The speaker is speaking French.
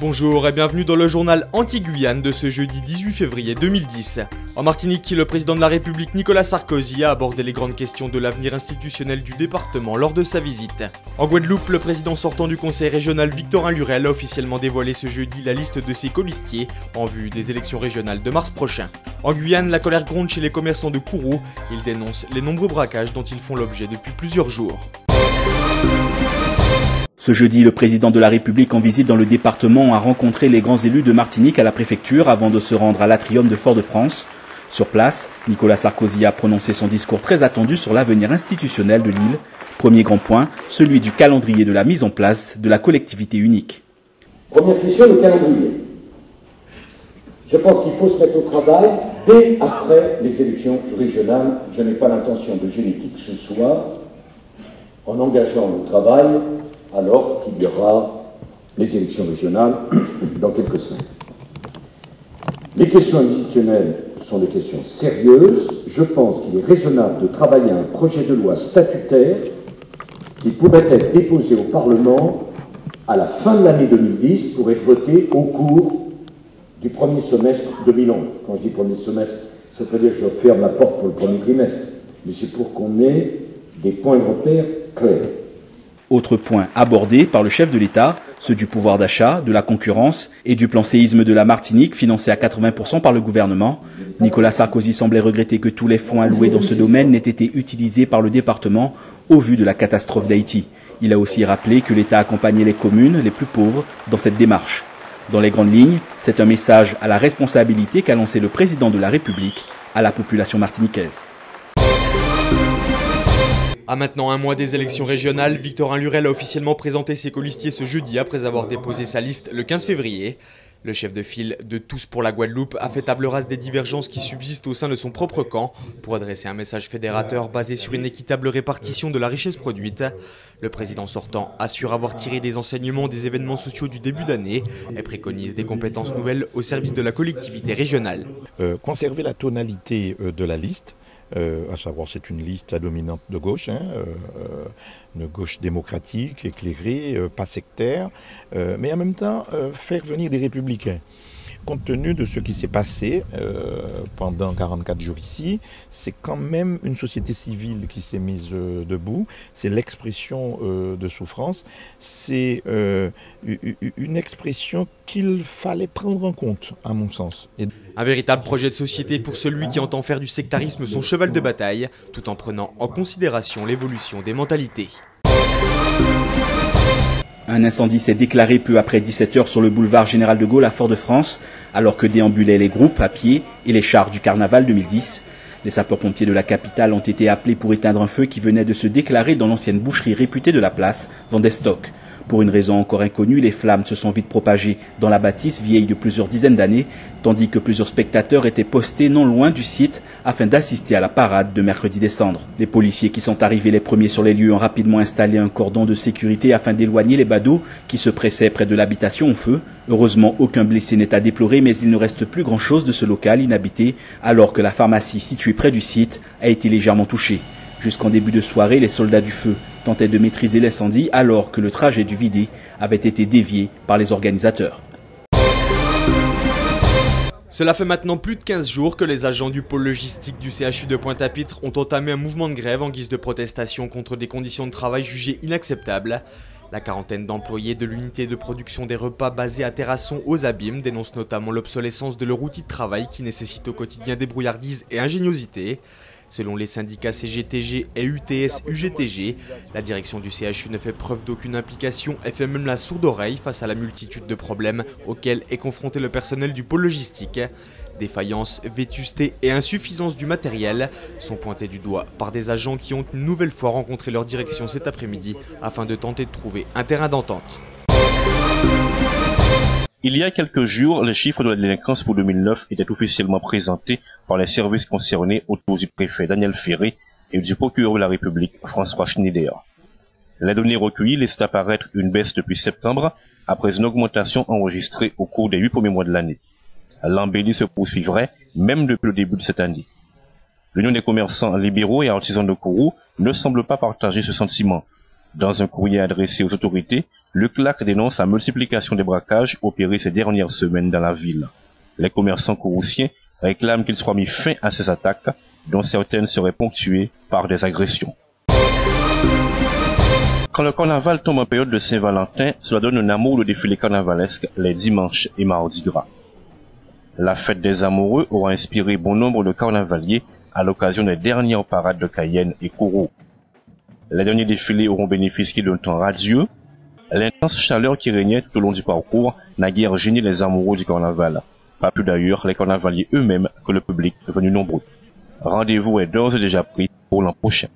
Bonjour et bienvenue dans le journal Anti-Guyane de ce jeudi 18 février 2010. En Martinique, le président de la République Nicolas Sarkozy a abordé les grandes questions de l'avenir institutionnel du département lors de sa visite. En Guadeloupe, le président sortant du conseil régional Victorin Lurel a officiellement dévoilé ce jeudi la liste de ses colistiers en vue des élections régionales de mars prochain. En Guyane, la colère gronde chez les commerçants de Kourou. Ils dénoncent les nombreux braquages dont ils font l'objet depuis plusieurs jours. Ce jeudi, le président de la République en visite dans le département a rencontré les grands élus de Martinique à la préfecture avant de se rendre à l'Atrium de Fort-de-France. Sur place, Nicolas Sarkozy a prononcé son discours très attendu sur l'avenir institutionnel de l'île. Premier grand point, celui du calendrier de la mise en place de la collectivité unique. Première question, le calendrier. Je pense qu'il faut se mettre au travail dès après les élections régionales. Je n'ai pas l'intention de gêner qui que ce soit en engageant le travail alors qu'il y aura les élections régionales dans quelques semaines. Les questions institutionnelles sont des questions sérieuses. Je pense qu'il est raisonnable de travailler à un projet de loi statutaire qui pourrait être déposé au Parlement à la fin de l'année 2010 pour être voté au cours du premier semestre 2011. Quand je dis premier semestre, ça veut dire que je ferme la porte pour le premier trimestre, mais c'est pour qu'on ait des points de repère clairs. Autre point abordé par le chef de l'État, ceux du pouvoir d'achat, de la concurrence et du plan séisme de la Martinique financé à 80% par le gouvernement. Nicolas Sarkozy semblait regretter que tous les fonds alloués dans ce domaine n'aient été utilisés par le département au vu de la catastrophe d'Haïti. Il a aussi rappelé que l'État accompagnait les communes les plus pauvres dans cette démarche. Dans les grandes lignes, c'est un message à la responsabilité qu'a lancé le président de la République à la population martiniquaise. À maintenant un mois des élections régionales, Victorin Lurel a officiellement présenté ses colistiers ce jeudi après avoir déposé sa liste le 15 février. Le chef de file de Tous pour la Guadeloupe a fait table rase des divergences qui subsistent au sein de son propre camp pour adresser un message fédérateur basé sur une équitable répartition de la richesse produite. Le président sortant assure avoir tiré des enseignements des événements sociaux du début d'année et préconise des compétences nouvelles au service de la collectivité régionale. Conserver la tonalité de la liste. À savoir, c'est une liste à dominante de gauche, une gauche démocratique, éclairée, pas sectaire, mais en même temps faire venir des républicains. Compte tenu de ce qui s'est passé pendant 44 jours ici, c'est quand même une société civile qui s'est mise debout, c'est l'expression de souffrance, c'est une expression qu'il fallait prendre en compte, à mon sens. Un véritable projet de société pour celui qui entend faire du sectarisme son cheval de bataille, tout en prenant en considération l'évolution des mentalités. Un incendie s'est déclaré peu après 17h sur le boulevard Général de Gaulle à Fort-de-France, alors que déambulaient les groupes à pied et les chars du Carnaval 2010. Les sapeurs-pompiers de la capitale ont été appelés pour éteindre un feu qui venait de se déclarer dans l'ancienne boucherie réputée de la place, Vendestock. Pour une raison encore inconnue, les flammes se sont vite propagées dans la bâtisse vieille de plusieurs dizaines d'années, tandis que plusieurs spectateurs étaient postés non loin du site afin d'assister à la parade de mercredi des Cendres. Les policiers qui sont arrivés les premiers sur les lieux ont rapidement installé un cordon de sécurité afin d'éloigner les badauds qui se pressaient près de l'habitation au feu. Heureusement, aucun blessé n'est à déplorer, mais il ne reste plus grand-chose de ce local inhabité, alors que la pharmacie située près du site a été légèrement touchée. Jusqu'en début de soirée, les soldats du feu tentaient de maîtriser l'incendie alors que le trajet du vidé avait été dévié par les organisateurs. Cela fait maintenant plus de 15 jours que les agents du pôle logistique du CHU de Pointe-à-Pitre ont entamé un mouvement de grève en guise de protestation contre des conditions de travail jugées inacceptables. La quarantaine d'employés de l'unité de production des repas basée à Terrasson aux Abîmes dénoncent notamment l'obsolescence de leur outil de travail qui nécessite au quotidien débrouillardise et ingéniosité. Selon les syndicats CGTG et UTS-UGTG, la direction du CHU ne fait preuve d'aucune implication et fait même la sourde oreille face à la multitude de problèmes auxquels est confronté le personnel du pôle logistique. Défaillance, vétusté et insuffisance du matériel sont pointés du doigt par des agents qui ont une nouvelle fois rencontré leur direction cet après-midi afin de tenter de trouver un terrain d'entente. Il y a quelques jours, les chiffres de la délinquance pour 2009 étaient officiellement présentés par les services concernés autour du préfet Daniel Ferré et du procureur de la République François Schneider. Les données recueillies laissent apparaître une baisse depuis septembre après une augmentation enregistrée au cours des 8 premiers mois de l'année. L'embellie se poursuivrait même depuis le début de cette année. L'Union des commerçants libéraux et artisans de Kourou ne semble pas partager ce sentiment. Dans un courrier adressé aux autorités, Le CLAC dénonce la multiplication des braquages opérés ces dernières semaines dans la ville. Les commerçants courrouciens réclament qu'il soit mis fin à ces attaques, dont certaines seraient ponctuées par des agressions. Quand le carnaval tombe en période de Saint-Valentin, cela donne un amour de défilé carnavalesque les dimanches et mardis gras. La fête des amoureux aura inspiré bon nombre de carnavaliers à l'occasion des dernières parades de Cayenne et Kourou. Les derniers défilés auront bénéficié d'un temps radieux. L'intense chaleur qui régnait tout au long du parcours n'a guère gêné les amoureux du carnaval. Pas plus d'ailleurs les carnavaliers eux-mêmes que le public venu nombreux. Rendez-vous est d'ores et déjà pris pour l'an prochain.